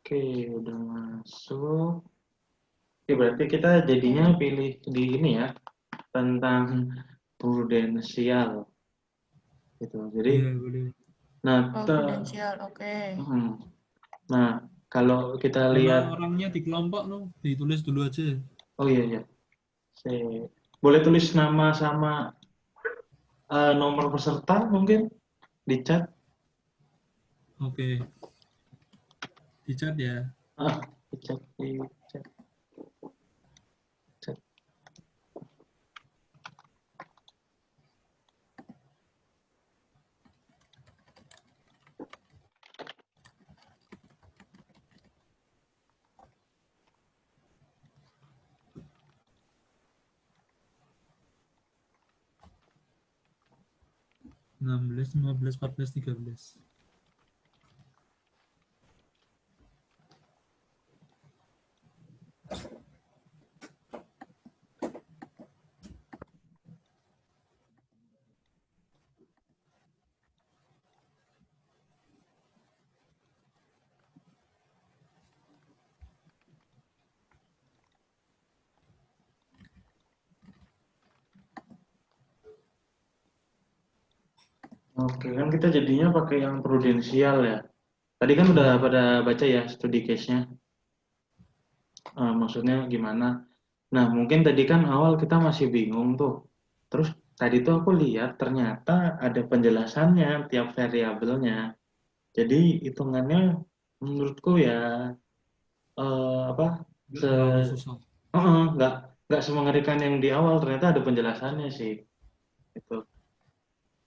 Oke, udah masuk. Oke, berarti kita jadinya pilih di ini ya, tentang prudensial gitu. Jadi, Iya, boleh. nah, Oh, prudensial, oke. nah kalau kita Nama lihat, orangnya di kelompok no, ditulis dulu aja. oh iya iya, boleh tulis nama sama nomor peserta mungkin di chat. Oke, di chat ya. Di chat, di chat, chat. 16, 15, 14, 13. Oke, kan kita jadinya pakai yang prudensial ya. Tadi kan udah Iya. pada baca ya studi case-nya. Maksudnya gimana? Nah, mungkin tadi kan awal kita masih bingung tuh. Terus tadi tuh aku lihat ternyata ada penjelasannya tiap variabelnya. Jadi hitungannya menurutku ya apa Nggak se terlalu susah. nggak semengerikan yang di awal, ternyata ada penjelasannya sih. Itu.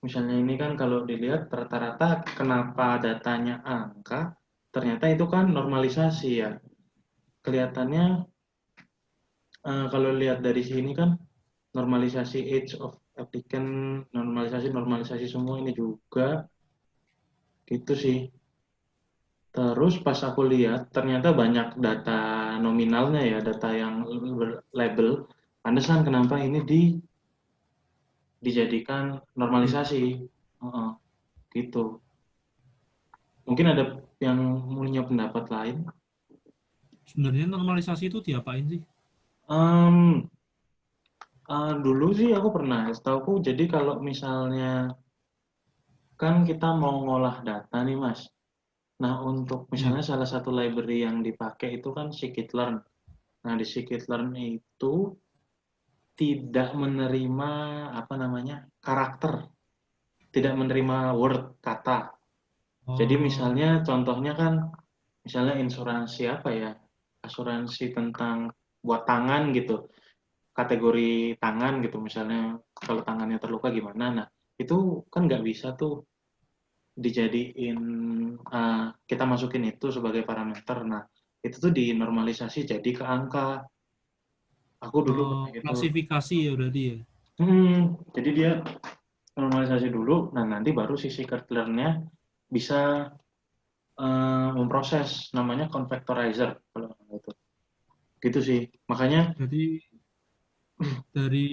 Misalnya ini kan kalau dilihat rata-rata kenapa datanya angka, ternyata itu kan normalisasi ya. Kelihatannya kalau lihat dari sini kan normalisasi age of applicant, normalisasi semua ini juga gitu sih. Terus pas aku lihat ternyata banyak data nominalnya ya, data yang label. Pantesan kenapa ini dijadikan Iya. normalisasi. Heeh, gitu. Mungkin ada yang punya pendapat lain. Sebenarnya normalisasi itu diapain sih? Em, dulu sih aku pernah, setauku jadi kalau misalnya kan kita mau ngolah data nih Mas. Nah untuk Iya. misalnya salah satu library yang dipakai itu kan scikit-learn. Nah di scikit-learn itu tidak menerima apa namanya karakter, tidak menerima word kata. Jadi Oh, misalnya contohnya kan misalnya insuransi apa ya, asuransi tentang buat tangan gitu, kategori tangan gitu misalnya kalau tangannya terluka gimana. Nah itu kan nggak bisa tuh dijadiin kita masukin itu sebagai parameter. Nah itu tuh dinormalisasi jadi ke angka. Aku dulu pernah gitu. klasifikasi ya berarti ya. Jadi dia normalisasi dulu, nah nanti baru sisi learn-nya bisa memproses namanya convectorizer kalau itu. Gitu sih. Makanya Jadi dari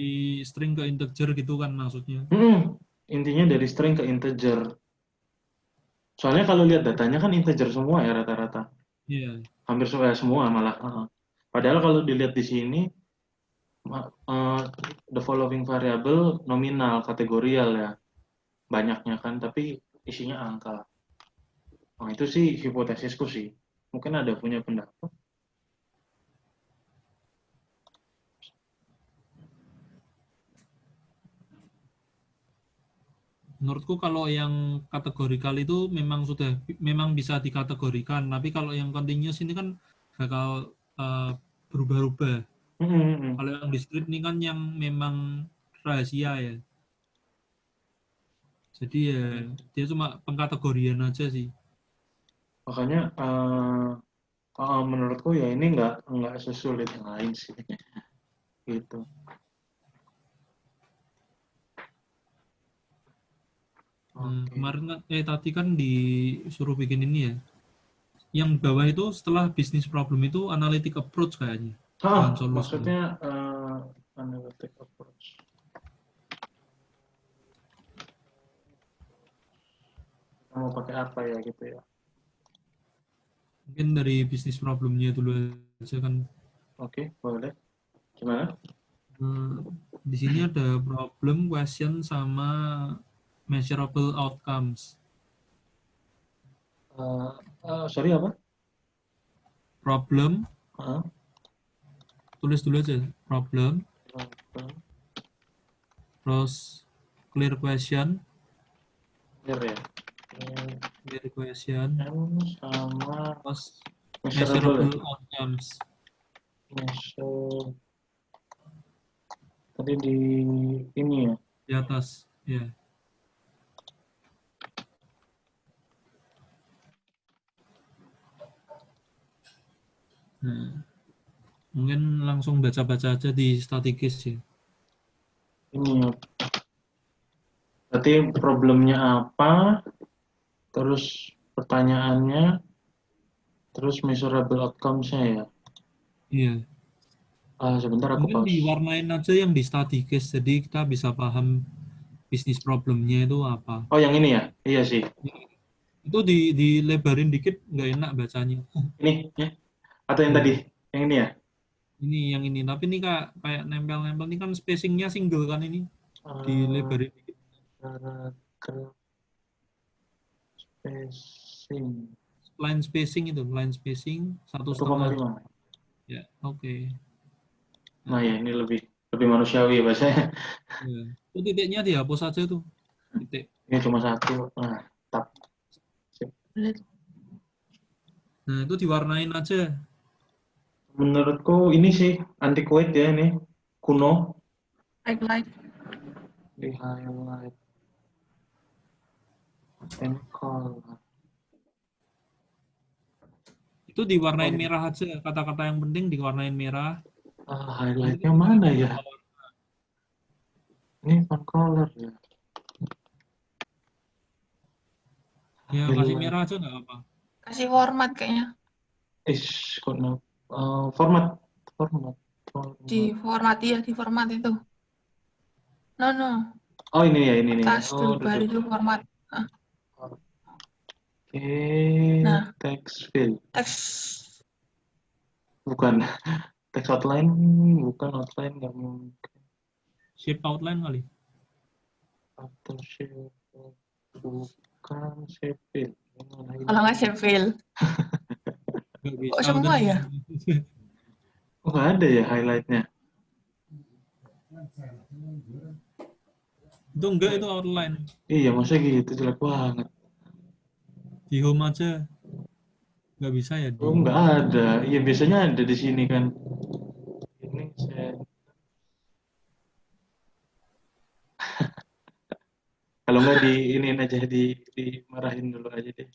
string ke integer gitu kan maksudnya. intinya dari string ke integer. Soalnya kalau lihat datanya kan integer semua ya rata-rata. Iya. Hampir semua malah. Padahal kalau dilihat di sini the following variable nominal kategorial ya. Banyaknya kan tapi isinya angka. Nah, itu sih hipotesisku sih. Mungkin ada punya pendapat. Menurutku kalau yang kategorikal itu memang bisa dikategorikan, tapi kalau yang continuous ini kan bakal eh, berubah-ubah. Hmm. Kalau yang discrete ini kan yang memang rahasia ya. Jadi ya dia cuma pengkategorian aja sih. Makanya menurutku ya ini nggak sesulit yang lain sih. Gitu. Oke. Kemarin kan tadi kan disuruh bikin ini ya. Yang di bawah itu setelah bisnis problem itu analytic approach kayaknya dengan solusinya. Maksudnya analytic approach. Kita mau pakai apa ya gitu ya? Mungkin dari bisnis problemnya dulu aja kan. Oke, boleh. Gimana? Eh, di sini ada problem, question, sama measurable outcomes. Sorry apa? Problem, Uh, tulis dulu aja. Problem, terus clear question, Clear ya. clear question, Sama terus measurable ya. measurable outcomes Measure tadi di ini ya. di atas. Ya. Nah, mungkin langsung baca-baca aja di statikis ya. Ini ya. Berarti problemnya apa? Terus pertanyaannya, terus measurable outcomes-nya ya. Iya. Sebentar aku Mungkin pause. diwarnain aja yang di statikis, jadi kita bisa paham bisnis problemnya itu apa. Oh, yang ini ya? Iya sih. Itu dilebarin dikit nggak enak bacanya. Ini ya? Atau yang tadi? Iya. Yang ini ya? Ini yang ini. Tapi ini kayak nempel-nempel ini kan spacingnya single kan ini. Uh, Dilebarin dikit. Paragraph spacing Line spacing itu, line spacing satu satu koma setengah. lima. Ya, oke. Nah Nah, ya, ini lebih lebih manusiawi ya bahasanya. ya. Itu titiknya dihapus aja tuh. Titik. Ini cuma satu. Nah, tap. Sip. Nah, itu diwarnain aja. Menurutku ini sih antiquated ya ini. Kuno. Like Di highlight and color. Itu Oh diwarnain ini. merah aja. Kata-kata yang penting diwarnain merah. Nanti Highlightnya kita mana ya? tambah warna. Ini font color ya. Ya, kasih Highlight. merah aja nggak apa. kasih format kayaknya. Kok no? Format. Format. Di Format. format ya, di format itu. No, no. Oh ini ya, ini nih. Atas Oh, dulu baru duduk. itu format. Ah, Oke, Nah, text field. teks Bukan. Text outline, bukan outline, nggak mungkin. Shape outline kali. Atau shape, bukan shape field. kalau nggak Sheffield. Nggak Kok bisa udah. semua ya? Oh, nggak ada ya highlightnya. Itu enggak, itu outline. Iya, masa gitu jelek banget. Di home aja. Nggak bisa ya di Oh, nggak home. ada. Iya, biasanya ada di sini kan. Ini saya kalau nggak di ini aja dimarahin dulu aja deh.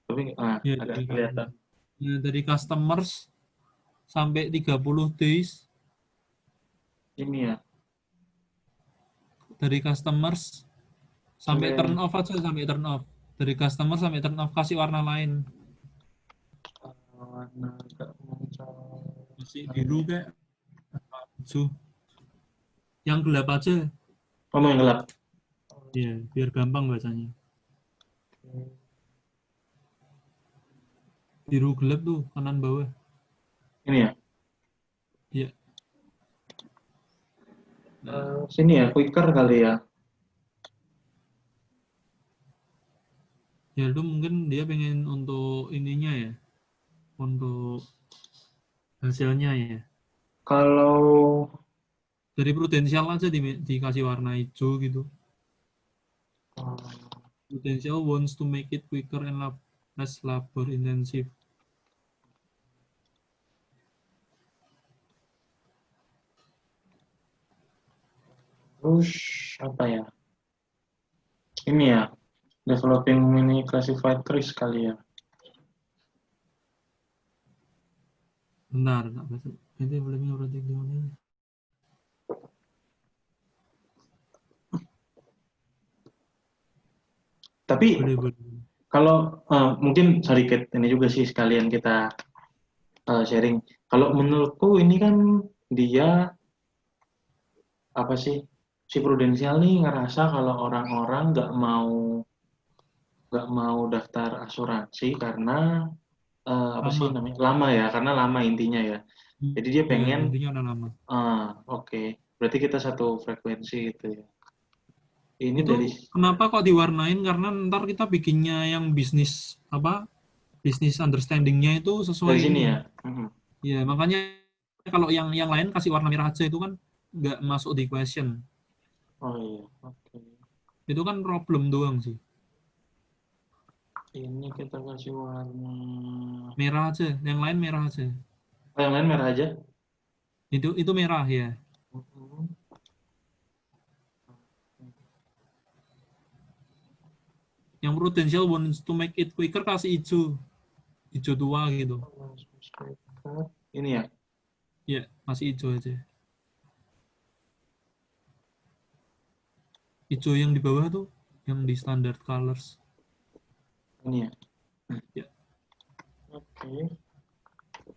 Tapi Ya, agak dari kelihatan. Nah, dari customers sampai 30 days. Ini ya, Dari customers sampai turn sampai off aja, sampai turn off. Dari customer sampai turn off kasih warna lain. warna agak muncul. Masih biru kayak hijau. Yang gelap aja. Oh, yang gelap. Ya, biar gampang bacanya. Biru gelap tuh kanan bawah. Ini ya. Iya. Nah, Sini ya, quicker kali ya. ya itu mungkin dia pengen untuk ininya ya, untuk hasilnya ya. Kalau Dari prudensial aja dikasih warna hijau gitu. Prudential wants to make it quicker and less labor intensive. terus apa ya? Ini ya, developing mini classified trees kali ya. Benar, tak baca. Itu problemnya berarti gimana? Tapi Boleh, boleh. kalau mungkin sedikit ini juga sih sekalian kita sharing. Kalau menurutku ini kan dia apa sih? Si Prudensial nih ngerasa kalau orang-orang nggak mau daftar asuransi karena apa sih Lama. namanya? Lama ya, karena lama intinya ya. Jadi dia Ya, pengen, intinya udah lama. oke. Berarti kita satu frekuensi gitu ya. Ini dari Itu kenapa kok diwarnain? Karena ntar kita bikinnya yang bisnis apa? Bisnis understanding-nya itu sesuai dari sini ini. ya. Mhm. Ya, makanya kalau yang lain kasih warna merah aja itu kan nggak masuk di question. Oh iya, oke. Itu kan problem doang sih. Ini kita kasih warna. Merah aja, yang lain merah aja. Oh, yang lain merah aja. Itu merah ya. Mhm. Yang prudential wants to make it quicker kasih hijau. Hijau tua gitu. Ini ya. Ya, masih hijau aja. Hijau yang di bawah tuh, yang di standard colors. Ini ya. Ya. Oke.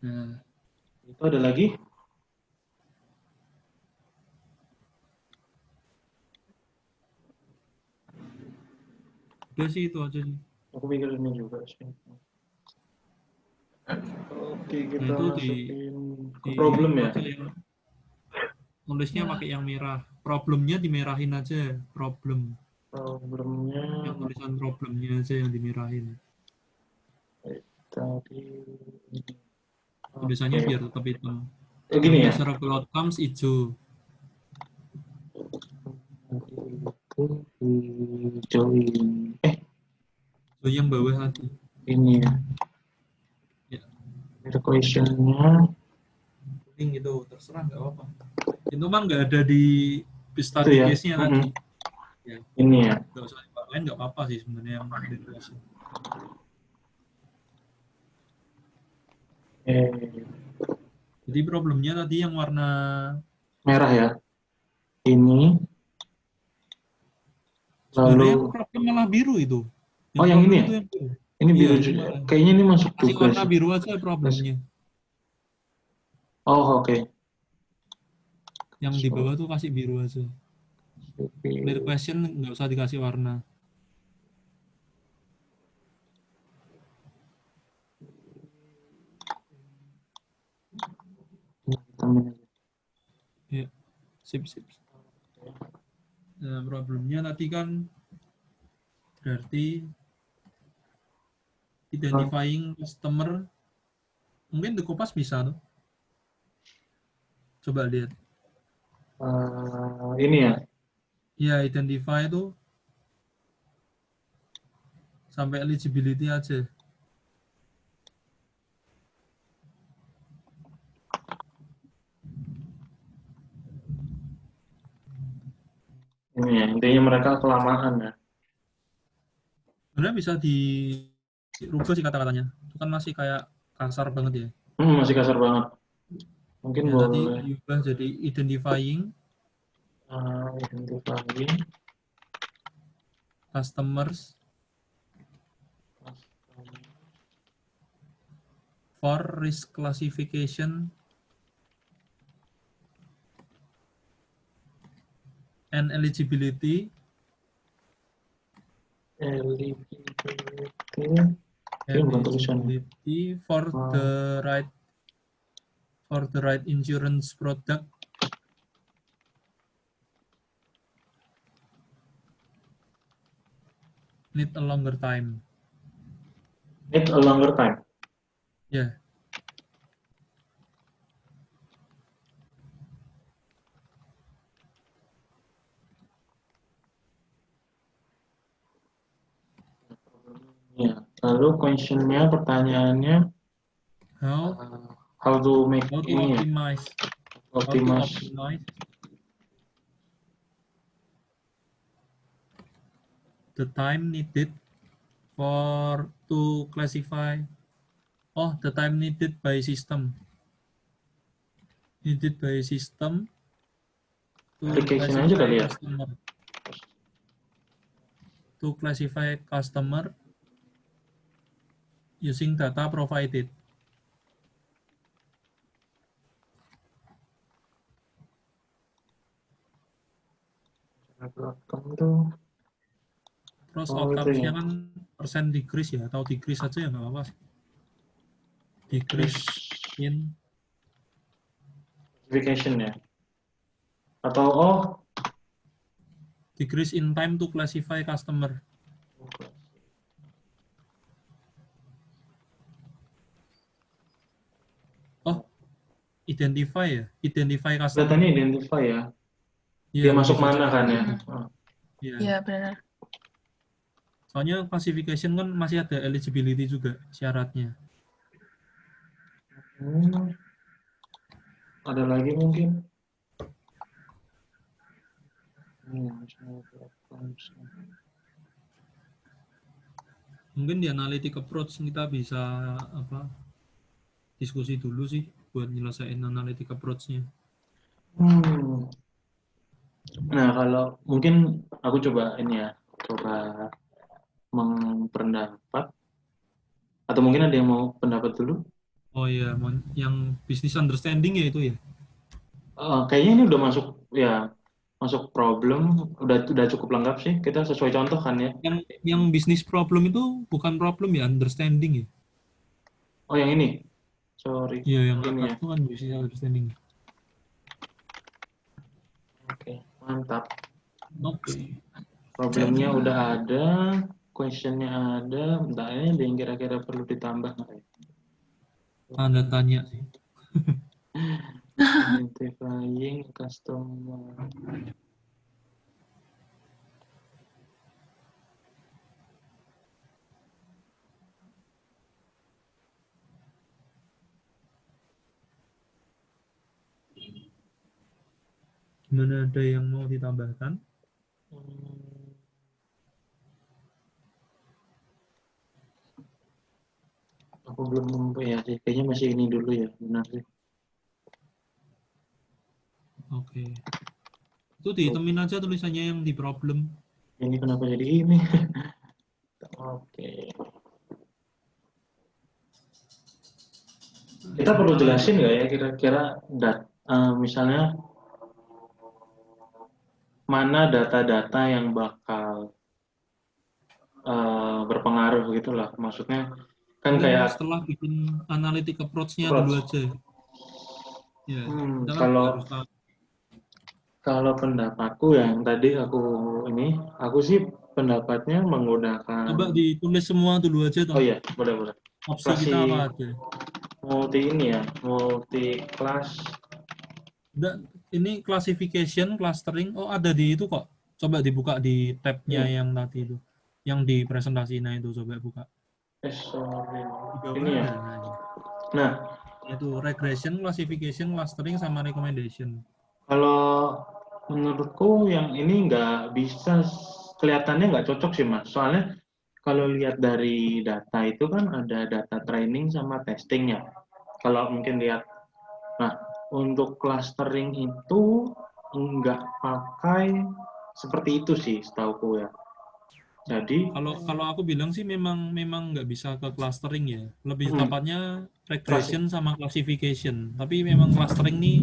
Nah, Itu ada lagi? udah sih itu aja sih. Aku pikir ini juga sih. Oke, Nah kita itu masukin ke di problem itu ya. aja yang nulisnya Ya. pakai yang merah. Problemnya dimerahin aja. Problem. Problemnya Yang tulisan problemnya aja yang dimerahin. tadi. Tulisannya Oke. biar tetap hitam. Oh, Yang gini ya. measurable outcomes hijau. Itu hijauin. So, yang bawah tadi. Ini ya. Ya, Ada questionnya. kuning gitu. Terserah nggak apa-apa. Itu mah nggak ada di Itu study ya. case-nya tadi. Ya, Ini ya. nggak usah dipakein nggak apa-apa sih sebenarnya yang derivasi. Jadi problemnya tadi yang warna Merah ya. Ini. sebenarnya yang Lalu. problem malah biru itu. Oh, Yang yang ini problem ya. itu yang biru. Ini Iya, biru itu juga. malah. Kayaknya ini masuk Kasih juga warna sih. biru aja problemnya. Oh, oke. Yang di bawah tuh kasih biru aja. Clear Oke. question nggak usah dikasih warna. Temen aja. Ya, sip. Nah, problemnya tadi kan berarti identifying customer. Mungkin di Kopas bisa tuh. Coba lihat. Ini ya. Ya, identify itu sampai eligibility aja. Ini ya. Intinya mereka kelamaan ya. Sebenarnya bisa dirubah sih kata-katanya. Itu kan masih kayak kasar banget ya. Masih kasar banget. Mungkin Ya, tadi boleh diubah jadi identifying identifying customers for risk classification and eligibility ini bukan tulisannya. for the right insurance product need a longer time. Need a longer time. Ya. Ya. Lalu questionnya, pertanyaannya, How how to make to ini ya, optimize. The time needed to classify. Oh, the time needed by system. Needed by system to Application aja kali ya. customer. To classify customer using data provided. Terus Oh, itu outcomes-nya ya. kan persen decrease ya, atau decrease aja ya nggak apa-apa. Decrease in classification ya. Atau decrease in time to classify customer. Oh, identify ya, identify customer. datanya identify ya. Iya, Dia lebih masuk cocok mana kan ya? gitu. Iya. Iya, benar. Soalnya classification kan masih ada eligibility juga syaratnya. Ada lagi mungkin? Mungkin di analytic approach kita bisa diskusi dulu sih buat nyelesain analytic approach-nya. Nah, kalau mungkin aku coba ini ya, coba mempendapat, atau mungkin ada yang mau pendapat dulu? Oh iya, yang business understanding ya itu ya? Kayaknya ini udah masuk ya, masuk problem, udah cukup lengkap sih. Kita sesuai contoh kan ya. Yang business problem itu bukan problem ya, understanding ya? Oh, yang ini. Sorry. Iya, yang ini atas ya. itu kan business understanding. Oke, mantap. Oke. Problemnya udah ada, questionnya ada, bentar ini ada yang kira-kira perlu ditambah nggak ya? Anda tanya sih. Identifying customer. Gimana, ada yang mau ditambahkan? Aku belum ya sih, kayaknya masih ini dulu ya, benar sih. Oke. Itu dihitemin aja tulisannya yang di problem. Ini kenapa jadi ini? Oke. Kita perlu jelasin nggak ya kira-kira misalnya mana data-data yang bakal berpengaruh gitulah. Maksudnya kan kayak Setelah bikin analytic approach-nya dulu aja. Ya, kita kan harus tahu. Kalau pendapatku yang tadi aku sih pendapatnya menggunakan. Coba ditulis semua dulu aja toh. Oh iya, boleh. Opsi kita apa aja? Multi class. Ini classification, clustering. Oh, ada di itu kok. Coba dibuka di tab-nya yang tadi itu. Yang di presentasinya itu coba buka. Sorry. Di bawah Ini ya. ada. Nah, itu regression, classification, clustering, sama recommendation. Kalau menurutku yang ini nggak bisa, kelihatannya nggak cocok sih Mas. Soalnya kalau lihat dari data itu kan ada data training sama testingnya. Kalau mungkin lihat, nah untuk clustering itu nggak pakai seperti itu sih setauku ya. Jadi kalau aku bilang sih memang nggak bisa ke clustering ya. Lebih tepatnya regression sama classification. Tapi memang clustering nih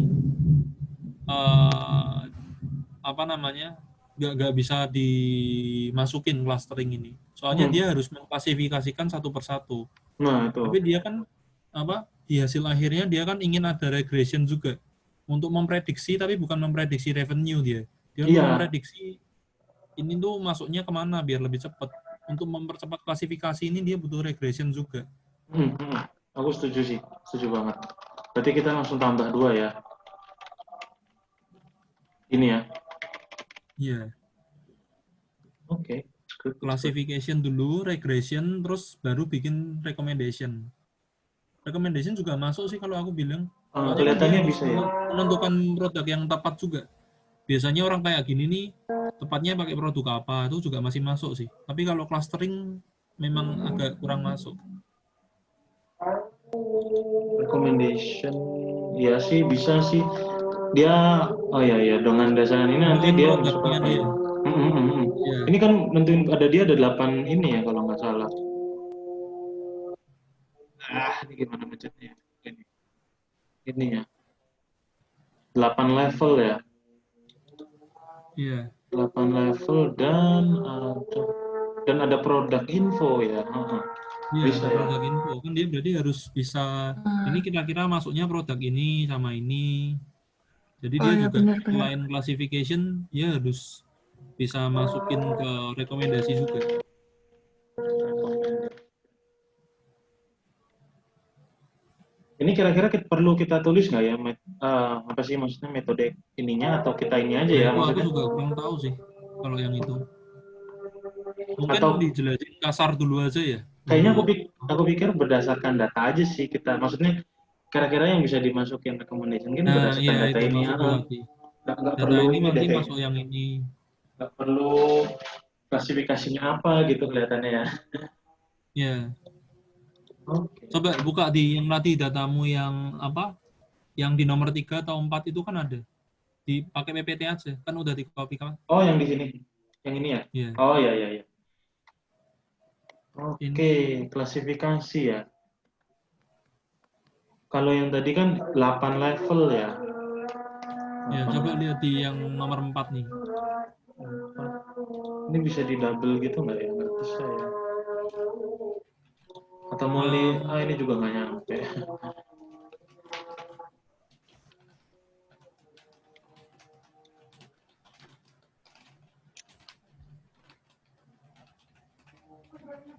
nggak bisa dimasukin clustering ini. Soalnya dia harus mengklasifikasikan satu persatu. Nah, itu. Tapi dia kan di hasil akhirnya dia kan ingin ada regression juga untuk memprediksi, tapi bukan memprediksi revenue dia. Dia untuk memprediksi ini tuh masuknya kemana biar lebih cepat. Untuk mempercepat klasifikasi ini dia butuh regression juga. Aku setuju banget. Berarti kita langsung tambah 2 ya. Ini ya. Iya. Oke. Classification dulu, regression, terus baru bikin recommendation. Recommendation juga masuk sih kalau aku bilang. Soalnya kan dia harus bisa ya. menentukan produk yang tepat juga. Biasanya orang kayak gini nih, tepatnya pakai produk apa, itu juga masih masuk sih. Tapi kalau clustering memang agak kurang masuk. Recommendation, ya sih bisa sih. Dia, dengan dasarnya ini nanti dia produknya dia. Yeah. Ini kan nentuin dia ada 8 ini ya kalau nggak salah. Ini gimana mencetnya? Ini ya. 8 level ya. Iya. 8 level dan ada produk info ya. Iya, Bisa ya. produk info. Kan dia berarti harus bisa, ini kira-kira masuknya produk ini sama ini. Jadi Oh dia ya juga benar-benar. selain classification, dia harus bisa masukin ke rekomendasi juga. Ini kira-kira perlu kita tulis nggak ya, apa sih maksudnya metode ininya atau kita ini aja Nah ya itu aku maksudnya? juga kurang tahu sih kalau yang itu. Mungkin Atau dijelasin kasar dulu aja ya. kayaknya Menurut aku pikir berdasarkan data aja sih kita. Maksudnya kira-kira yang bisa dimasukin recommendation kan nah berdasarkan iya data itu ini. masuk ke lagi. Nggak Data perlu ini ini nanti deh kayaknya. masuk yang ini. Nggak perlu klasifikasinya apa gitu kelihatannya ya. Ya, Oke. coba buka di yang tadi datamu yang apa? Yang di nomor 3 atau 4 itu kan ada. Dipakai PPT aja, kan udah di copy kan? Oh, yang di sini. Yang ini ya? Iya. Oh, ya, ya, ya. Oke, Ini klasifikasi ya. Kalau yang tadi kan 8 level ya. ya 8 coba level. lihat di yang nomor 4 nih. Ini bisa di double gitu nggak ya? Nggak bisa ya. Atau mau Um, ini juga nggak nyampe.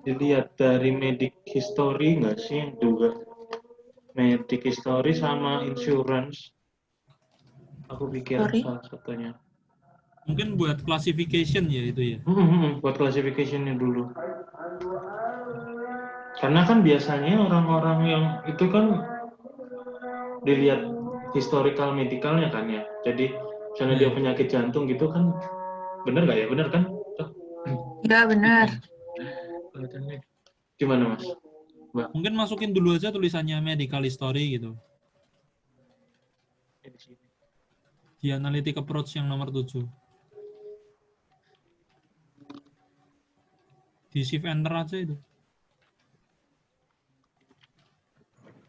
Dilihat dari medic history nggak sih yang juga medic history sama insurance. Aku pikir Sorry. salah satunya. mungkin buat classification ya itu ya. Buat classification-nya dulu. Karena kan biasanya orang-orang yang itu kan dilihat historical medicalnya kan ya. Jadi misalnya dia Ya, penyakit jantung gitu kan, bener nggak ya? Bener kan? Ya benar. iya. Gimana mas? Mbak? Mungkin masukin dulu aja tulisannya medical history gitu. Di analytic approach yang nomor 7. Di shift enter aja itu.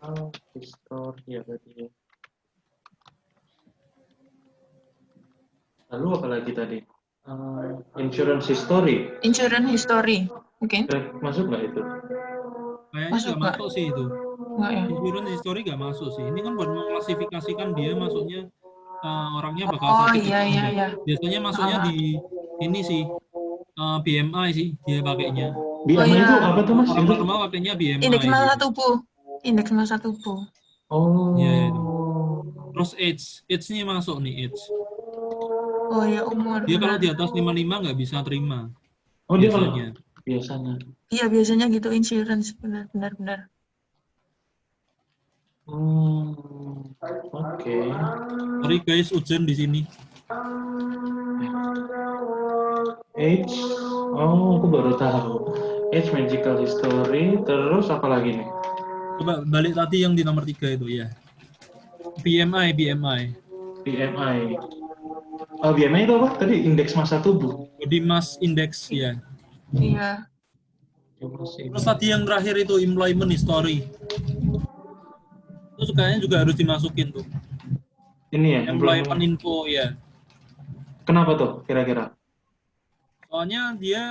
Oh, history ya berarti ya. Lalu apa lagi tadi? Insurance history. Insurance history. Mungkin Masuk nggak itu? Kayaknya masuk nggak nggak? masuk sih itu. Nggak ya? Insurance history nggak masuk sih. Ini kan buat mengklasifikasikan dia masuknya orangnya bakal Oh sakit iya atau iya enggak. iya. Biasanya masuknya Paham. di ini sih BMI sih dia pakainya. Oh BMI itu iya. apa tuh mas? Orang Itu? normal pakainya Indeks BMI massa gitu. tubuh. Indeks massa tubuh. Iya itu. Oh. Terus age-nya masuk nih age. Oh ya umur Dia kalau benar. di atas 55 nggak bisa terima Oh dia kalau biasanya. biasanya. Iya biasanya gitu insurance benar benar benar. Oke. Sorry guys, hujan di sini. Age. Oh, aku baru tahu. Age medical history. Terus apa lagi nih? Coba balik tadi yang di nomor 3 itu ya. BMI. BMI. Oh, BMI itu apa? Tadi indeks massa tubuh. Body mass index ya. Iya. Terus tadi yang terakhir itu employment history. Itu kayaknya juga harus dimasukin tuh. Ini ya, Employment info ya. Kenapa tuh kira-kira? Soalnya dia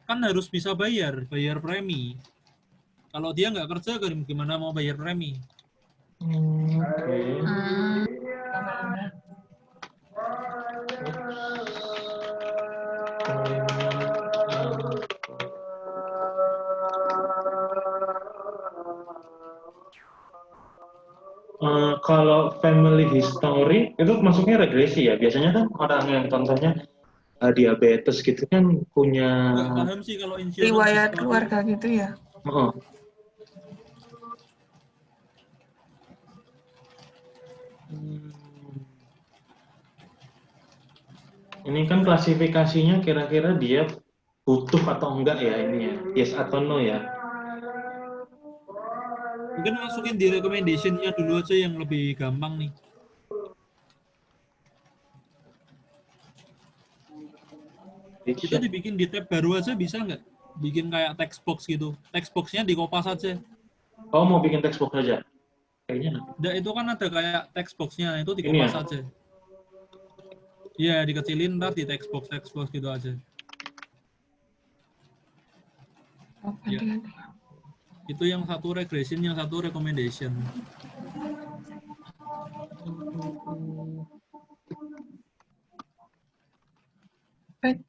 kan harus bisa bayar premi. Kalau dia nggak kerja, gimana mau bayar premi? Oke. Benar-benar. Kalau family history itu masuknya regresi ya. Biasanya kan orang yang contohnya diabetes gitu kan punya. Nggak paham sih kalau insurance Riwayat history. keluarga gitu ya. Oh. Ini kan klasifikasinya kira-kira dia butuh atau enggak ya ini ya. Yes atau no ya. Mungkin masukin di recommendation-nya dulu aja yang lebih gampang nih. Itu dibikin di tab baru aja bisa nggak? Bikin kayak text box gitu. Text box-nya dikopas aja. Oh, mau bikin text box aja? Kayaknya. Nah, itu kan ada kayak text box-nya, itu Ini ya? dikopas aja. Iya, dikecilin, ntar di text box gitu aja. Oh, Ya. ganti-ganti. Itu yang satu regression, yang satu recommendation. Wait.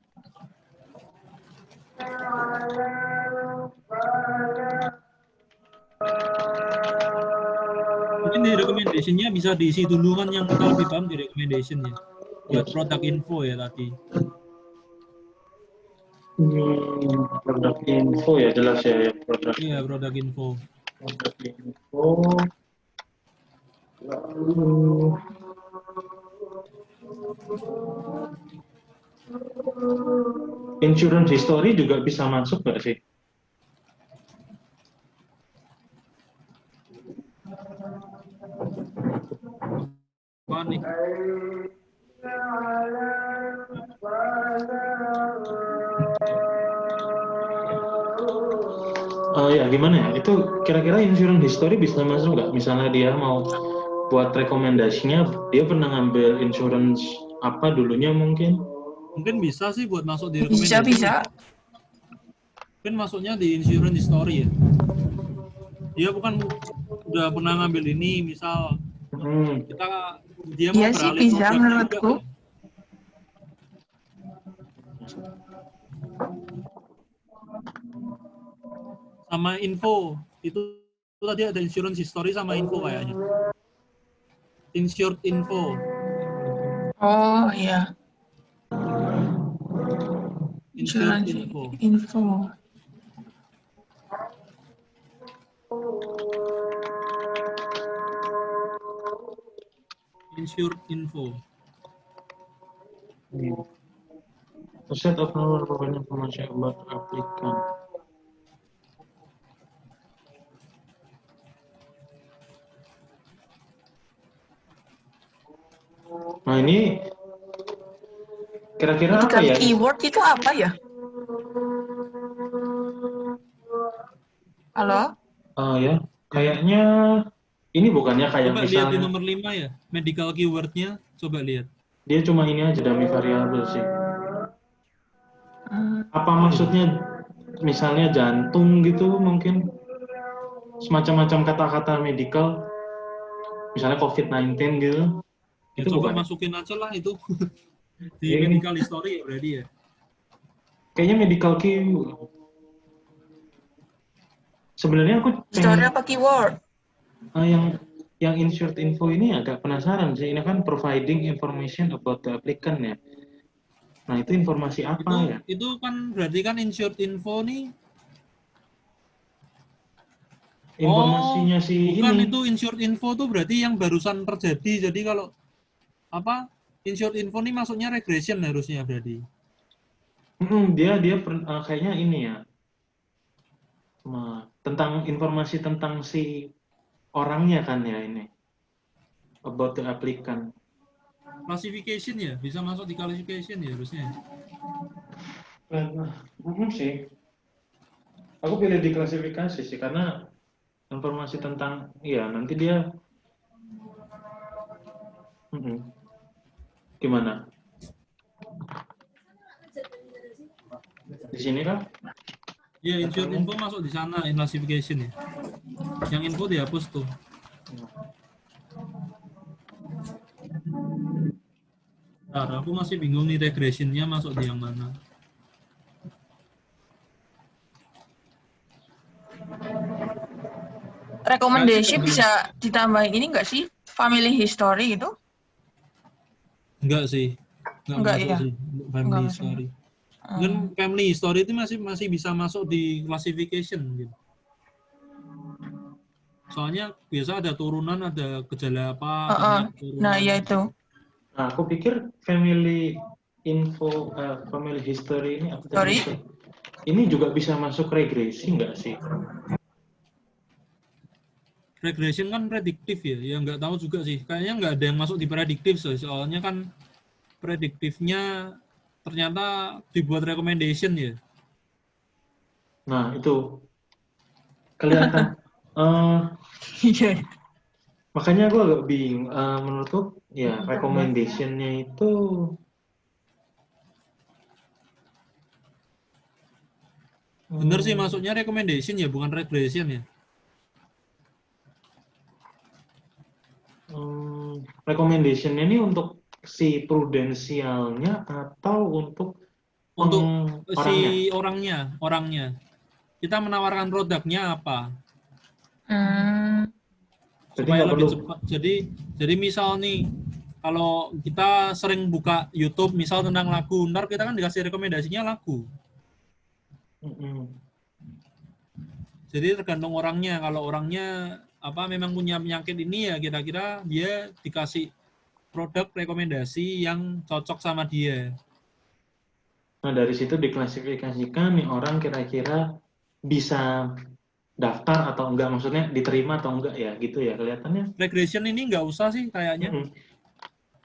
Mungkin di recommendation-nya bisa diisi dulu kan yang kita lebih paham di recommendation-nya. Buat product info ya tadi. Produk info ya jelas ya produk. Iya, product info. Produk info. Lalu insurance history juga bisa masuk nggak sih? Apa nih? Ya gimana ya? Itu kira-kira insurance history bisa masuk nggak? Misalnya dia mau buat rekomendasinya, dia pernah ngambil insurance apa dulunya mungkin? Mungkin bisa sih buat masuk di Bisa, recommendation. bisa. Mungkin masuknya di insurance history ya. Dia bukan udah pernah ngambil ini, misal dia mau Iya sih, beralih bisa produknya juga menurutku. kan. Sama info itu tadi ada insurance history sama info kayaknya. Insured info. Oh iya, Insured insurance info. info. Insured info. A set of number providing information about applicant. Nah ini kira-kira apa Medical ya? keyword itu apa ya? Halo? Ya, kayaknya ini bukannya kayak Coba lihat di misalnya nomor 5 ya, medical keyword-nya, coba lihat. dia cuma ini aja dummy variable sih. Apa Oh, iya. maksudnya misalnya jantung gitu mungkin semacam-macam kata-kata medical misalnya COVID-19 gitu. Ya Itu coba bukan ya? masukin aja lah itu di Ya, ini medical history ya berarti ya. kayaknya medical key. Sebenarnya aku Story pengen apa keyword? yang insured info ini agak penasaran sih. Ini kan providing information about the applicant ya. Nah, itu informasi apa ya? Itu kan berarti kan insured info nih. Informasinya si Bukan, ini. itu insured info tuh berarti yang barusan terjadi. Jadi kalau apa insured info nih masuknya regression harusnya berarti. Dia kayaknya ini ya. Tentang informasi tentang si orangnya kan ya ini. About the applicant. Classification ya, bisa masuk di classification ya harusnya. Sih. Aku pilih di klasifikasi sih karena informasi tentang nanti dia gimana? Di sini kah? Ya, insured info masuk di sana, in classification ya. Yang info dihapus tuh. Ntar, aku masih bingung nih regressionnya masuk di yang mana. Recommendation bisa ditambahin ini nggak sih? Family history itu? Enggak sih. Enggak masuk ya? sih family history. Dan family history itu masih bisa masuk di classification gitu. Soalnya biasa ada turunan, ada gejala apa, keturunan. Nah, ya itu. Nah, aku pikir family info, family history ini apa tadi? Ini juga bisa masuk regresi nggak sih? Regression kan prediktif ya, ya nggak tahu juga sih. Kayaknya nggak ada yang masuk di prediktif soalnya kan prediktifnya ternyata dibuat recommendation ya. Nah, itu kelihatan. Makanya aku agak bingung. Menurutku, ya recommendation-nya itu Bener sih, Hmm, masuknya recommendation ya, bukan regression ya. recommendation ini untuk si prudensialnya atau untuk Untuk orangnya? si orangnya. Kita menawarkan produknya apa Hmm. Jadi supaya nggak lebih perlu. cepat. Jadi misal nih, kalau kita sering buka YouTube misal tentang lagu, ntar kita kan dikasih rekomendasinya lagu. Mm-mm. Jadi tergantung orangnya. Kalau orangnya memang punya penyakit ini ya kira-kira dia dikasih produk rekomendasi yang cocok sama dia. Nah, dari situ diklasifikasikan nih orang kira-kira bisa daftar atau enggak, maksudnya diterima atau enggak ya, gitu ya kelihatannya. Regression ini nggak usah sih kayaknya. Mm-mm.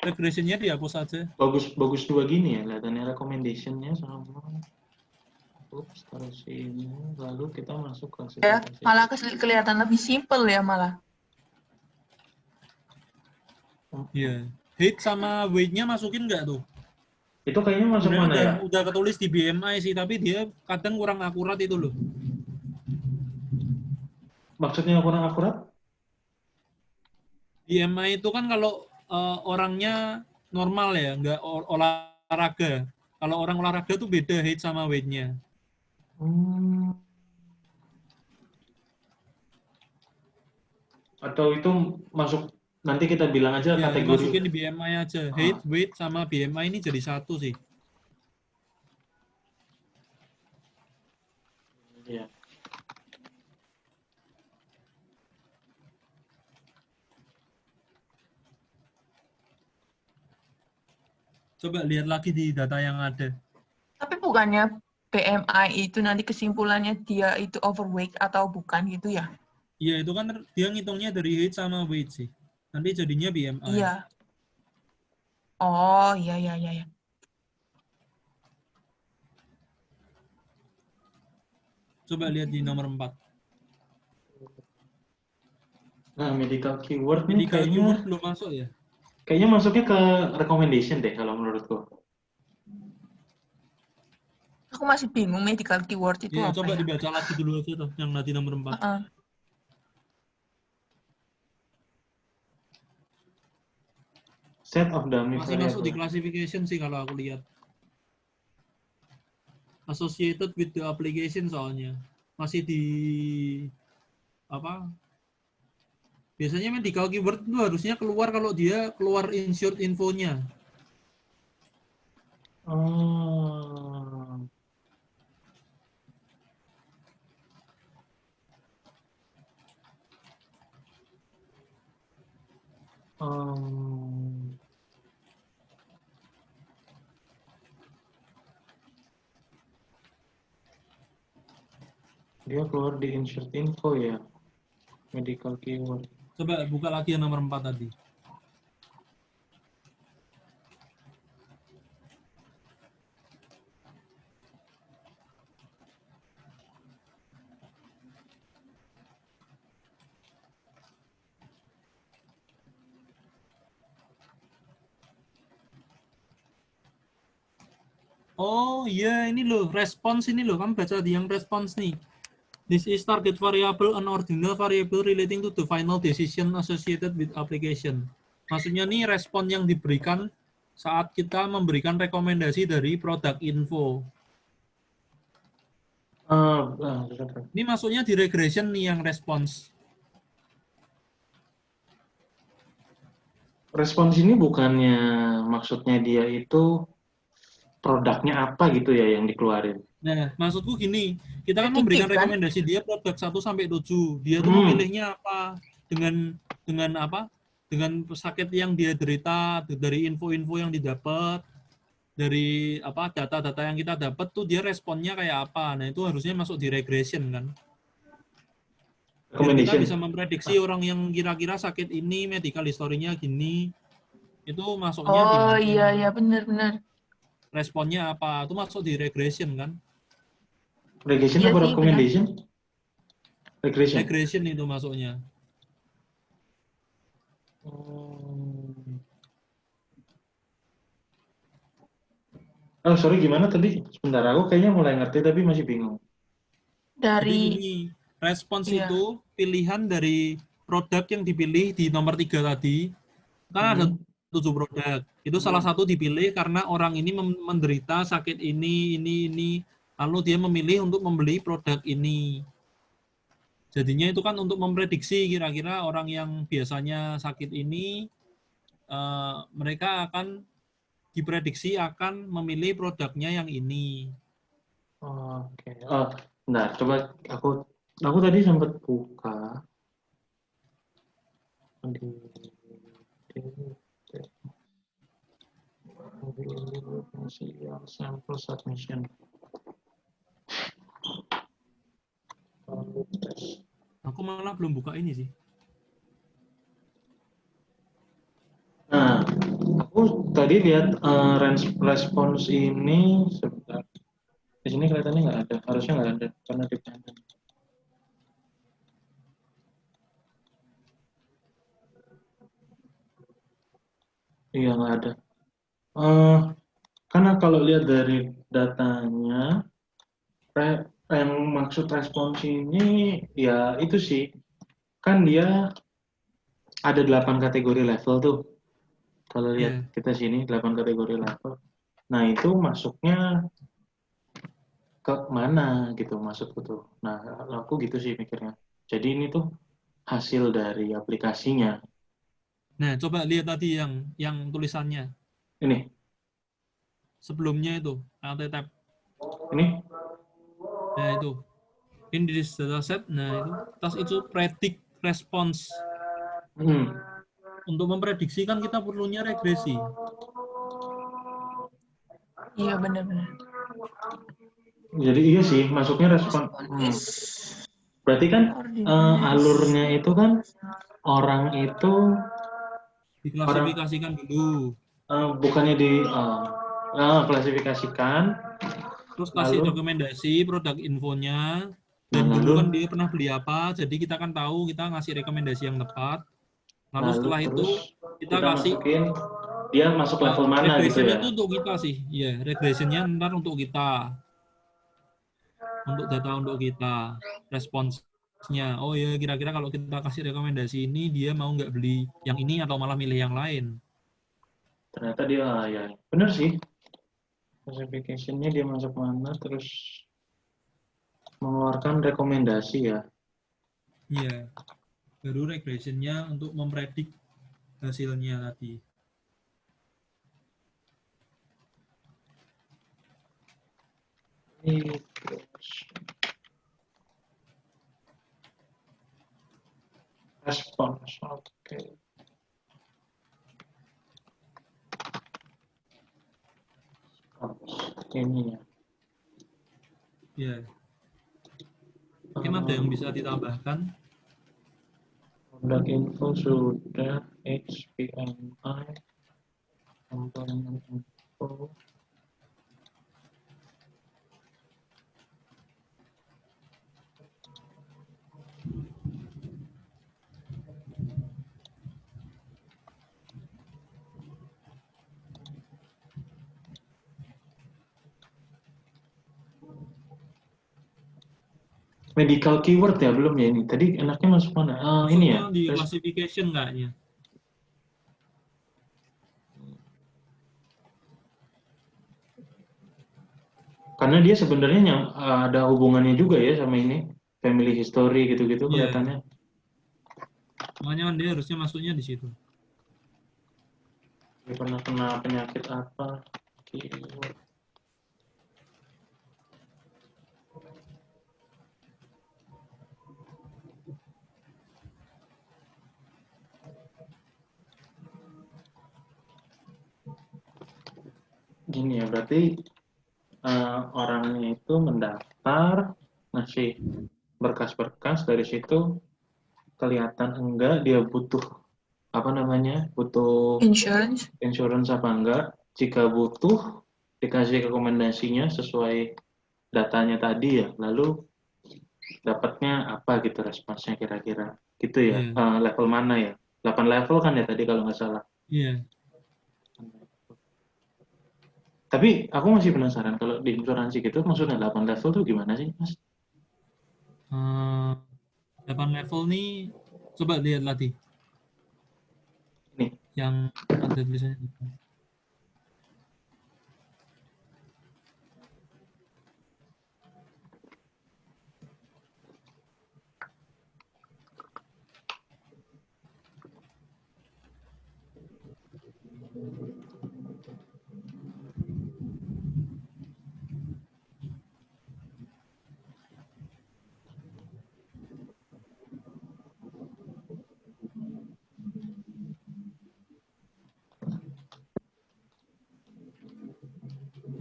Regressionnya dihapus aja. Bagus bagus dua gini ya kelihatannya recommendationnya sama. Ups, taruh sini. Lalu kita masuk Ya, klasifikasi. malah kelihatan lebih simpel ya malah. Iya. Height sama weight-nya masukin nggak tuh? Itu kayaknya masuk Sebenarnya mana ya? udah ketulis di BMI sih, tapi dia kadang kurang akurat itu loh. Maksudnya kurang akurat? BMI itu kan kalau orangnya normal ya, nggak olahraga. Kalau orang olahraga tuh beda height sama weight-nya. Hmm. Atau itu masuk, nanti kita bilang aja Ya, kategori. dimasukin di BMI aja. Height, Ah, weight, sama BMI ini jadi satu sih. iya. Coba lihat lagi di data yang ada. Tapi bukannya BMI itu nanti kesimpulannya dia itu overweight atau bukan gitu ya? Iya, itu kan dia ngitungnya dari height sama weight sih. Nanti jadinya BMI. Iya. Oh, iya, iya, iya, iya. Coba lihat di nomor 4. Nah, medical keyword nih Medical kayaknya keyword belum masuk ya? kayaknya masuknya ke recommendation deh kalau menurutku. Aku masih bingung medical keyword itu Iya, apa coba ya? dibaca lagi dulu aja tuh, yang tadi nomor 4. Heeh. Set of dummy Masih masuk di variable. classification sih kalau aku lihat. Associated with the application soalnya. Masih di apa? Biasanya medical keyword itu harusnya keluar kalau dia keluar insured infonya. Oh. Um, dia keluar di insert info ya, medical keyword. Coba buka lagi yang nomor 4 tadi. Oh iya, ini loh, response ini loh, kamu baca di yang response nih. This is target variable, an ordinal variable relating to the final decision associated with application. Maksudnya nih respon yang diberikan saat kita memberikan rekomendasi dari produk info. Ini masuknya di regression nih yang respons. Respons ini bukannya maksudnya dia itu produknya apa gitu ya yang dikeluarin. Nah, maksudku gini, kita kan memberikan Prediktif kan? rekomendasi dia produk 1 sampai 7. Dia tuh Hmm. memilihnya apa? Dengan apa? Dengan sakit yang dia derita, dari info-info yang didapat, dari apa data-data yang kita dapat tuh dia responnya kayak apa. Nah, itu harusnya masuk di regression kan. Biar kita Recommendation. bisa memprediksi orang yang kira-kira sakit ini, medical history-nya gini, itu masuknya di Oh, mana? iya, iya, benar-benar. Responnya apa? Itu masuk di regression kan. Regression Iya apa sih, benar. recommendation? Regression. Regression itu masuknya. Oh, sorry, gimana tadi? Sebentar, aku kayaknya mulai ngerti tapi masih bingung. Jadi Dari ini respons iya. itu pilihan dari produk yang dipilih di nomor 3 tadi. Kan ada 7 produk. Itu salah satu dipilih karena orang ini menderita sakit ini. Lalu dia memilih untuk membeli produk ini. Jadinya itu kan untuk memprediksi kira-kira orang yang biasanya sakit ini, mereka akan diprediksi akan memilih produknya yang ini. Oke. Oh, bentar, coba aku tadi sempat buka di sampel submission. Aku malah belum buka ini sih. Nah, aku tadi lihat respons ini sebentar. Di sini kelihatannya nggak ada, harusnya nggak ada karena dependent. Iya nggak ada. Karena kalau lihat dari datanya, yang maksud respons ini ya itu sih, kan dia ada 8 kategori level tuh. Kalau lihat kita sini 8 kategori level. Nah itu masuknya ke mana gitu maksudku tuh. Nah aku gitu sih mikirnya. Jadi ini tuh hasil dari aplikasinya. Nah, coba lihat tadi yang tulisannya. Ini. Sebelumnya itu, Alt Tab. Ini. Nah, itu. In this dataset, nah itu. Tas itu predict response. Untuk memprediksi kan kita perlunya regresi. Iya benar-benar. Jadi iya sih, masuknya respon. Berarti kan alurnya itu kan orang itu diklasifikasikan dulu. Bukannya di klasifikasikan. Terus kasih rekomendasi produk infonya. Dan dulu kan dia pernah beli apa, jadi kita kan tahu kita ngasih rekomendasi yang tepat. Lalu setelah itu kita kasih masukin dia masuk level mana gitu ya. Regressionnya itu untuk kita sih. Ya, regressionnya ntar untuk kita. Untuk data untuk kita. Responsnya. Oh ya, kira-kira kalau kita kasih rekomendasi ini, dia mau nggak beli yang ini atau malah milih yang lain. Ternyata dia, ya benar sih. Classification-nya dia masuk mana, terus mengeluarkan rekomendasi ya. Iya. Baru regressionnya untuk mempredik hasilnya tadi. Respons, oke. Ini ya. Ya. Mungkin ada yang bisa ditambahkan? Produk info sudah, HPMI, komponen info. Medical keyword ya, belum ya ini. Tadi enaknya masuk mana? Ini ya. Di classification kayaknya. Karena dia sebenarnya ada hubungannya juga ya sama ini. Family history gitu-gitu kelihatannya. Makanya dia harusnya masuknya di situ. Dia pernah kena penyakit apa? Keyword. Gini ya, berarti orangnya itu mendaftar, ngasih berkas-berkas, dari situ kelihatan enggak dia butuh butuh insurance apa enggak. Jika butuh, dikasih rekomendasinya sesuai datanya tadi ya, lalu dapatnya apa gitu responsnya kira-kira gitu ya. Level mana ya, 8 level kan ya tadi kalau nggak salah. Iya. Tapi aku masih penasaran kalau di insuransi gitu maksudnya 8 level tuh gimana sih, Mas? Eh, 8 level nih, coba lihat lagi Ini. yang ada tulisannya.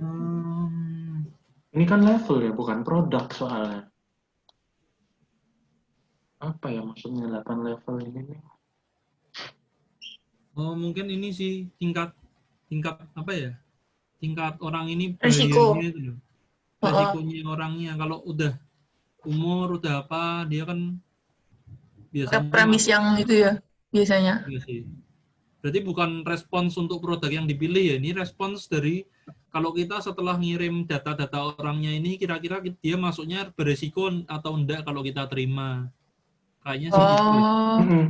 Hmm, Ini kan level ya, bukan produk soalnya. Apa ya maksudnya 8 level ini nih? oh mungkin ini sih tingkat apa ya? Tingkat orang ini Risiko. bayarnya itu loh. Heeh. Resikonya orangnya kalau udah umur udah apa dia kan Pakai biasanya premis masuk yang itu ya biasanya. ya sih. Berarti bukan respons untuk produk yang dipilih ya. Ini respons dari kalau kita setelah ngirim data-data orangnya ini kira-kira dia masuknya beresiko atau enggak kalau kita terima. Kayaknya sih gitu ya. Oh, Mm-mm.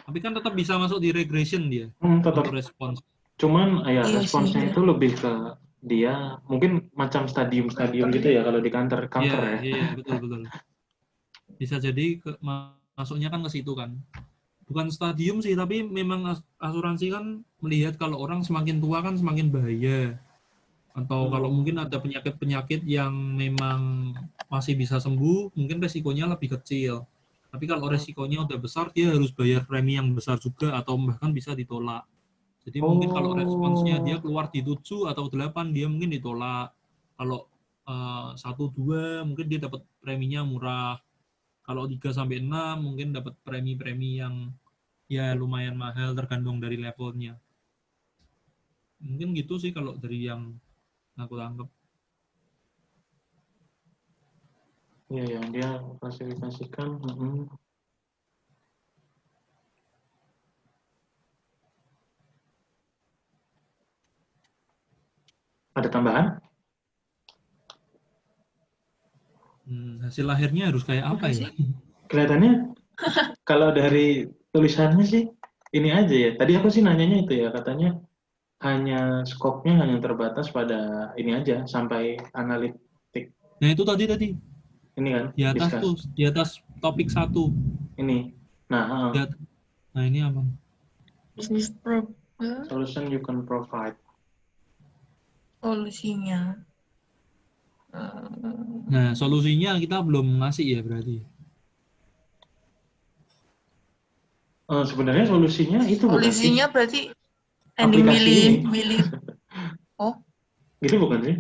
Tapi kan tetap bisa masuk di regression dia Tetap. untuk respons. Cuman ya iya sih. responsnya Iya. itu lebih ke dia mungkin macam stadium-stadium gitu ya kalau di Iya, kanker ya. iya, betul betul. Bisa jadi masuknya kan ke situ kan. Bukan stadium sih, tapi memang asuransi kan melihat kalau orang semakin tua kan semakin bahaya. Atau kalau mungkin ada penyakit-penyakit yang memang masih bisa sembuh, mungkin resikonya lebih kecil. Tapi kalau resikonya udah besar, dia harus bayar premi yang besar juga atau bahkan bisa ditolak. Jadi mungkin kalau responsnya dia Oh, keluar di 7 atau 8, dia mungkin ditolak. Kalau 1, 2, mungkin dia dapat preminya murah. Kalau 3 sampai 6 mungkin dapat premi-premi yang ya lumayan mahal tergantung dari levelnya. Mungkin gitu sih kalau dari yang aku tangkap. iya yang dia klasifikasikan. Ada tambahan? Hasil akhirnya harus kayak apa Udah ya? sih. Kelihatannya kalau dari tulisannya sih ini aja ya. Tadi aku sih nanyanya itu ya, katanya hanya skopnya hanya terbatas pada ini aja sampai analitik Nah itu tadi ini kan di atas tuh, discuss di atas topik 1. ini. Nah, Nah ini apa? Bisnis problem solution you can provide. solusinya. Nah solusinya kita belum ngasih ya berarti. Sebenarnya solusinya itu bukan sih Solusinya berarti ending aplikasi milih ini, milih. Oh, gitu bukan sih?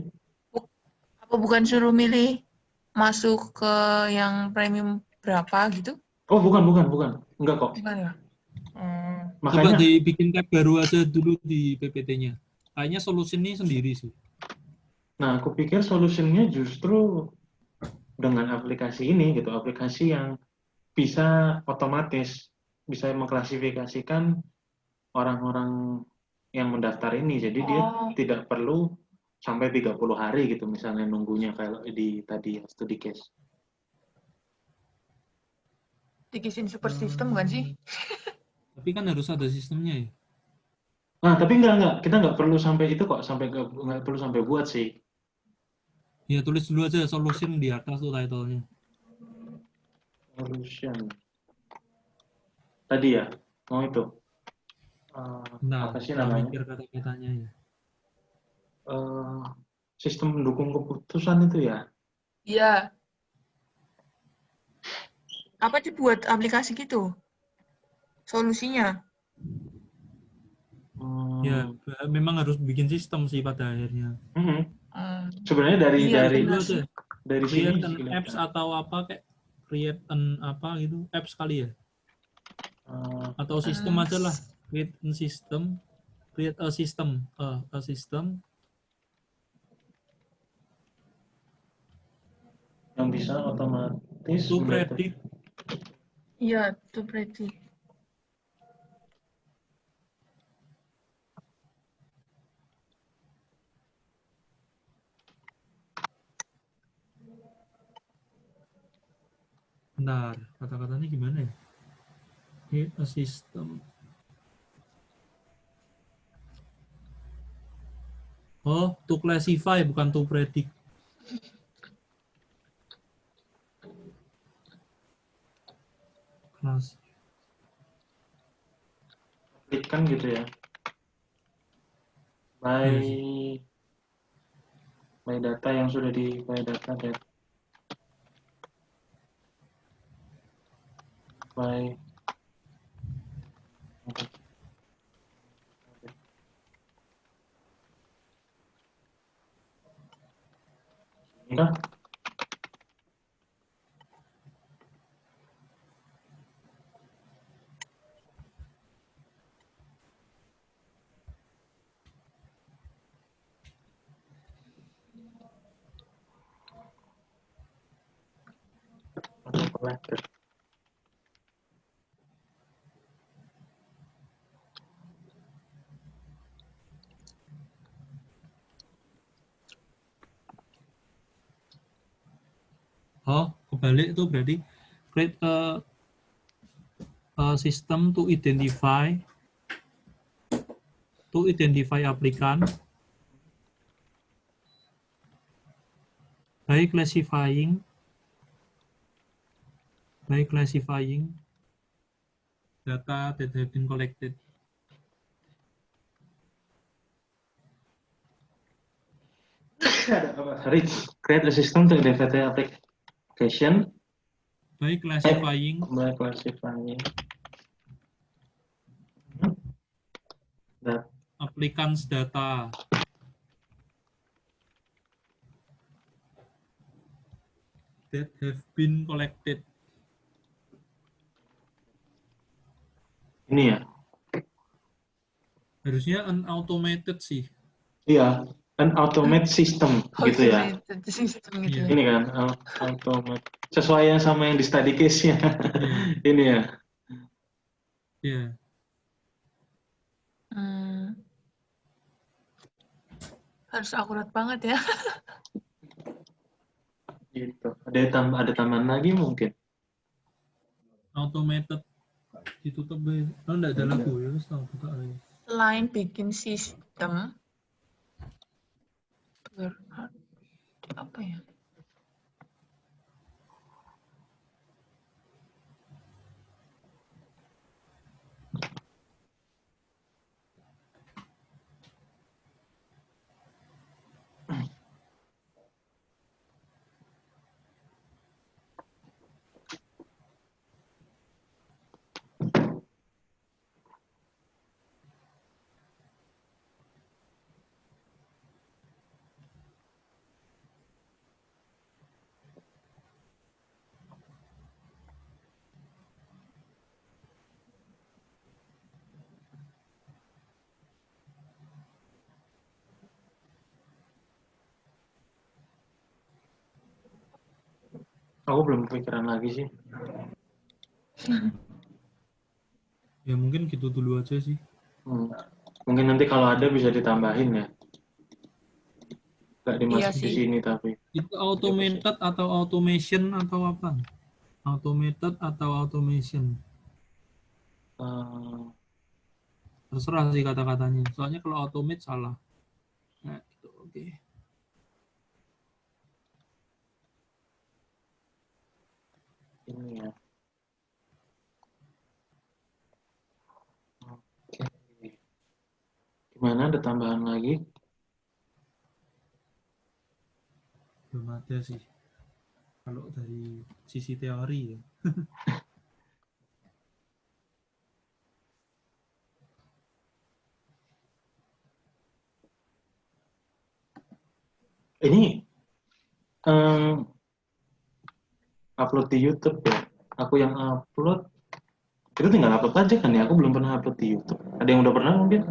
apa bukan suruh milih masuk ke yang premium berapa gitu? Oh bukan, enggak kok. Bukan ya? Coba Makanya, dibikin tab baru aja dulu di PPT-nya. Kayaknya solusi ini sendiri sih. nah aku pikir solutionnya justru dengan aplikasi ini gitu, aplikasi yang bisa otomatis bisa mengklasifikasikan orang-orang yang mendaftar ini. Jadi dia Oh, tidak perlu sampai 30 hari gitu misalnya nunggunya kayak di tadi ya, studi case. dikisin super system bukan sih? Tapi kan harus ada sistemnya ya. Nah, tapi enggak. Kita nggak perlu sampai itu kok, sampai nggak perlu sampai buat sih. Ya tulis dulu aja solution di atas tuh title-nya. Solution. Tadi ya, mau itu. Nah, Apa sih kita namanya? mikir kata-katanya ya. Eh, sistem pendukung keputusan itu ya. Iya. Apa dibuat aplikasi gitu? Solusinya. Ya, Hmm, memang harus bikin sistem sih pada akhirnya. mhm. Hmm, Sebenarnya dari iya Tulis dari dulu benar aja. sih. dari sini Create an apps kelihatan. atau apa kayak create an apa gitu, apps kali ya. Eh, Atau sistem Hmm, aja lah. Create a system, create a system. yang bisa otomatis To mendeteksi. predict. iya, itu berarti. Bentar, kata-katanya gimana ya? Create a system. Oh, to classify bukan to predict. Kelas. Kan gitu ya. By Iya sih. data yang sudah by data by ini kan collector. Oh, kebalik itu berarti create a system to identify applicant by classifying data that have been collected. Sorry, create a system to identify application By classifying by classifying that applicants data that have been collected. ini ya. Harusnya unautomated sih. Iya, an automate system gitu ya. Automated system gitu Iya. ya. Ini kan automate sesuai yang sama yang di study case-nya. Iya. Ini ya. Iya. Harus akurat banget ya. Gitu. Ada tambahan lagi mungkin. Automated ditutup ya. Oh, enggak ada lagu ya, wis tahu buka aja. Selain bikin sistem, apa ya? Aku belum kepikiran lagi sih. Ya mungkin gitu dulu aja sih. Mungkin nanti kalau ada bisa ditambahin ya. Nggak Iya dimasukin di sih. sini tapi. Itu automated atau automation atau apa? Automated atau automation? Terserah sih kata-katanya. Soalnya kalau automate salah. Nah, gitu. Oke. Ini ya. Oke. Gimana ada tambahan lagi? Belum ada sih. Kalau dari sisi teori ya. Ini upload di YouTube ya. Aku yang upload. Itu tinggal upload aja kan ya. Aku belum pernah upload di YouTube. Ada yang udah pernah mungkin?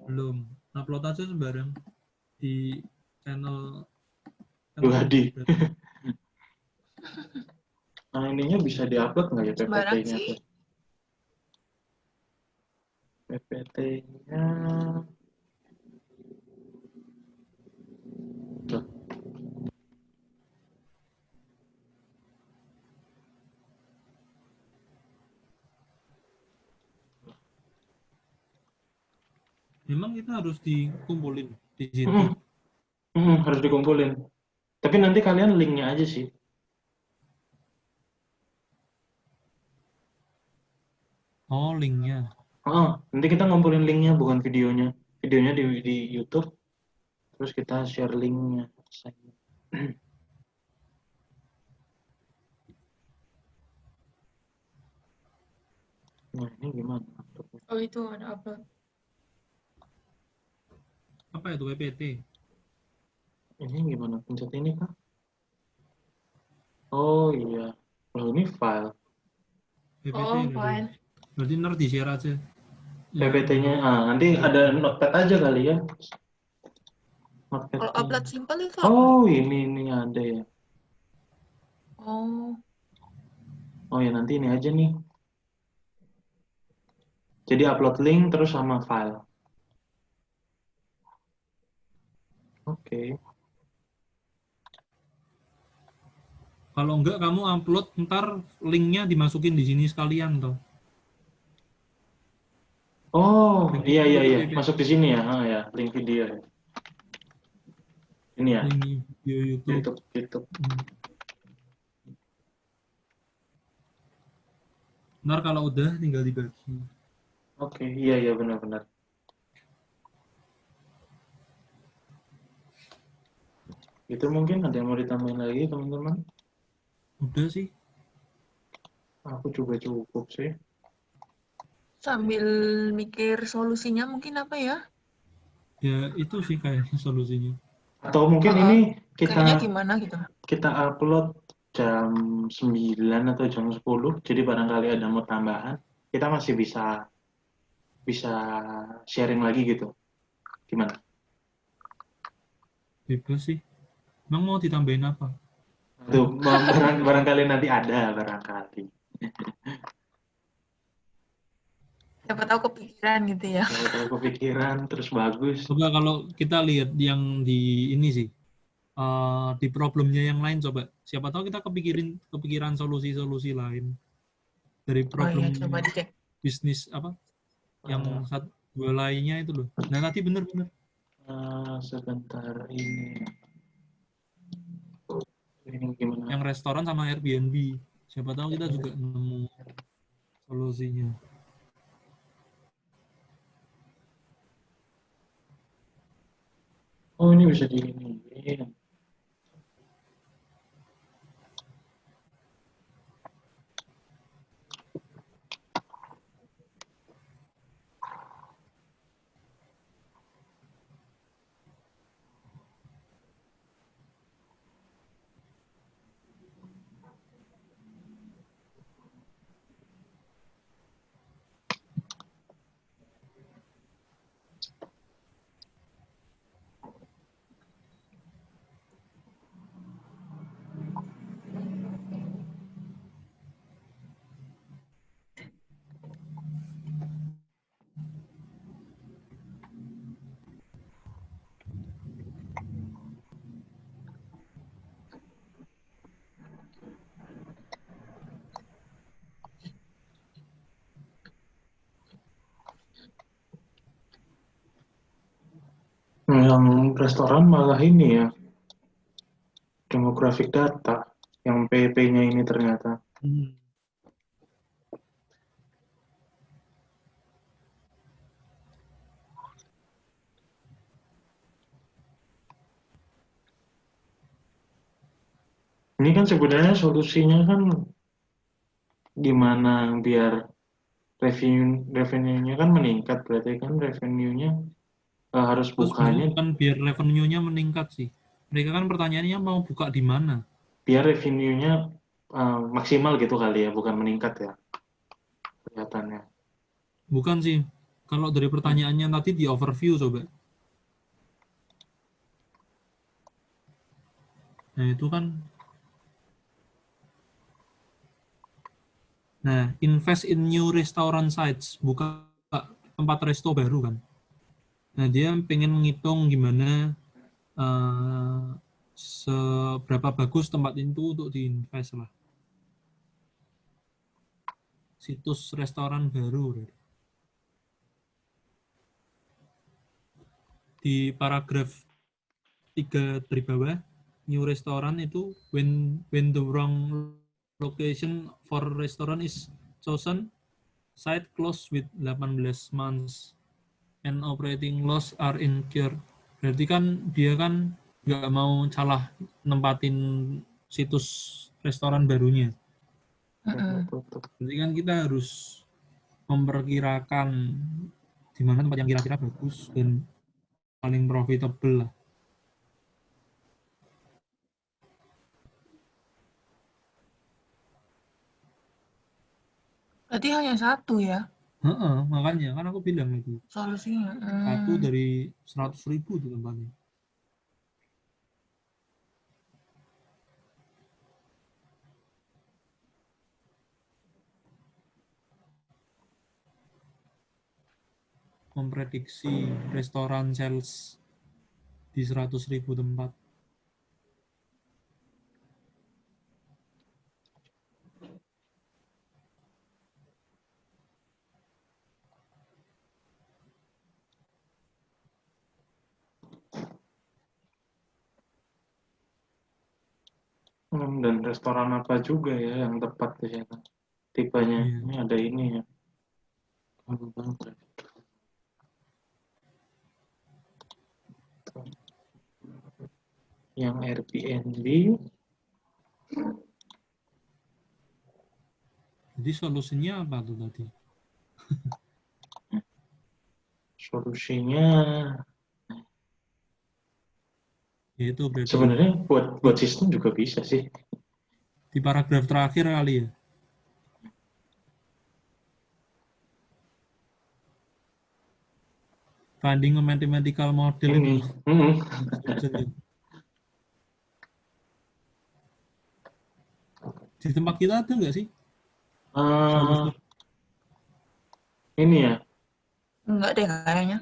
Belum. Upload aja sembarang di channel Pribadi. Nah ininya bisa diupload nggak ya Sembarang PPT-nya? sih. PPT-nya. Tuh. Memang kita harus dikumpulin di situ. Mm-mm. Harus dikumpulin. Tapi nanti kalian linknya aja sih. Oh, linknya. Nanti kita ngumpulin linknya, bukan videonya. Videonya di YouTube, terus kita share linknya. Nah, ini gimana? Oh, itu ada upload. Apa itu PPT? Ini gimana? Pencet ini kah? Oh iya. Loh, ini file. PPT Oh, ini dulu. fine. Berarti ntar di-share aja. Yang PPT-nya, nanti ada notepad aja kali ya. Kalau Notepad-nya. upload simple itu apa? Oh, ini ada ya. Oh, Oh ya, nanti ini aja nih. Jadi upload link terus sama file. Oke. kalau enggak kamu upload, ntar linknya dimasukin di sini sekalian toh. Oh, Link iya iya video iya, PPT. masuk di sini ya. Ya, link video ya. Ini ya, Link video YouTube. YouTube, YouTube. Ntar kalau udah tinggal dibagi. Oke, iya iya benar-benar. Itu mungkin ada yang mau ditambahin lagi teman-teman? Udah sih. Aku juga cukup sih. sambil mikir solusinya mungkin apa ya? Ya itu sih kayaknya solusinya. Atau mungkin ini Kayaknya kita gimana gitu. kita upload jam 9 atau jam 10. Jadi barangkali ada mau tambahan, kita masih bisa bisa sharing lagi gitu. Gimana? Bebas sih. Emang mau ditambahin apa? Tuh, barangkali nanti ada barangkali. Siapa tahu kepikiran gitu ya. Kalau kepikiran terus bagus. Coba kalau kita lihat yang di ini sih. Di problemnya yang lain coba. Siapa tahu kita kepikiran solusi-solusi lain. Dari Oh problem iya, coba dicek. bisnis apa? Yang dua lainnya itu loh. Nah tadi bener-bener. Sebentar ini. Ini gimana? Yang restoran sama Airbnb. Siapa tahu kita juga nemu solusinya. Oh, ini bisa di ini. Yang restoran malah ini ya, demographic data, yang PP-nya ini ternyata. Ini kan sebenarnya solusinya kan gimana biar revenue-nya kan meningkat, berarti kan revenue-nya harus Terus sebenarnya bukanya bukan biar revenue-nya meningkat sih. Mereka kan pertanyaannya mau buka di mana. biar revenue-nya maksimal gitu kali ya, bukan meningkat ya kelihatannya. Bukan sih. Kalau dari pertanyaannya tadi di overview coba. Nah itu kan. Nah, invest in new restaurant sites. Buka tempat resto baru kan. Nah dia pengen ngitung gimana seberapa bagus tempat itu untuk diinvest lah. Situs restoran baru. di paragraf 3 dari bawah, new restaurant itu when the wrong location for restaurant is chosen, site closed with 18 months and operating loss are incurred. Berarti kan dia kan nggak mau salah nempatin situs restoran barunya. Berarti kan kita harus memperkirakan di mana tempat yang kira-kira bagus dan paling profitable lah. Berarti hanya satu ya Makanya kan aku bilang lagi. solusinya. Satu dari 100.000 tuh tempatnya. Memprediksi restoran sales di 100.000 tempat. Dan restoran apa juga ya yang tepat di sana. Tipenya ini ada ini ya. Yang Airbnb. Jadi solusinya apa tuh tadi? Solusinya Yaitu berarti sebenarnya buat sistem juga bisa sih. di paragraf terakhir kali ya. Finding a mathematical model Ini. itu. Di tempat kita ada nggak sih? Ini ya. Enggak deh kayaknya.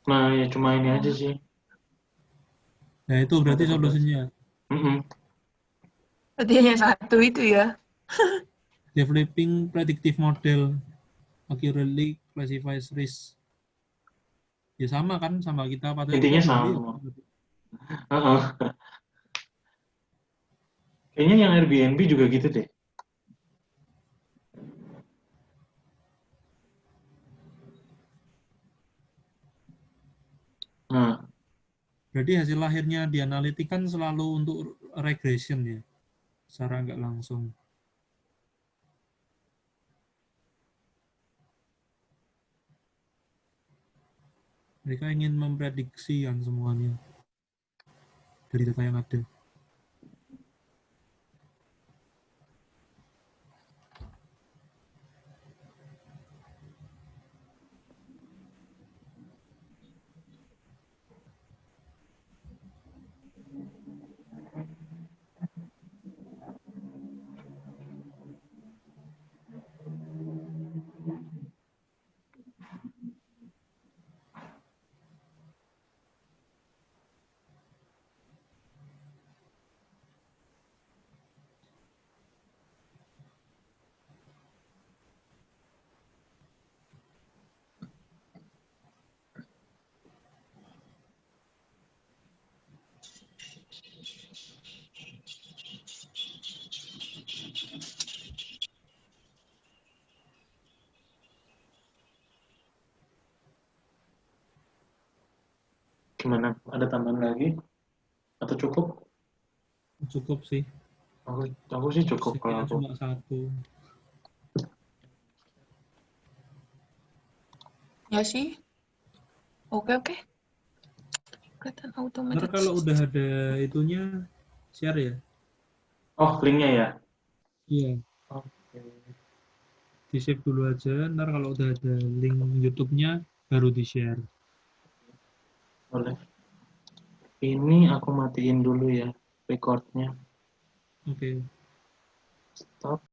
Nah, ya cuma ini aja sih. Nah, itu berarti solusinya. Berarti hanya satu itu ya. Developing predictive model accurately classifies risk. Ya sama kan sama kita pada Intinya sama. Kayaknya yang Airbnb juga gitu deh. Nah, berarti hasil akhirnya dianalitikan selalu untuk regression ya, secara nggak langsung. Mereka ingin memprediksi kan semuanya dari data yang ada. gimana? Ada tambahan lagi? Atau cukup? Cukup sih. Aku sih cukup kalau aku. Cuma satu. Ya sih. Oke. Kelihatan otomatis. Ntar kalau udah ada itunya, share ya? Oh, linknya ya? Iya. Oke. Di-save dulu aja, ntar kalau udah ada link YouTube-nya, baru di-share. Boleh. Ini aku matiin dulu ya, recordnya. Oke. Stop.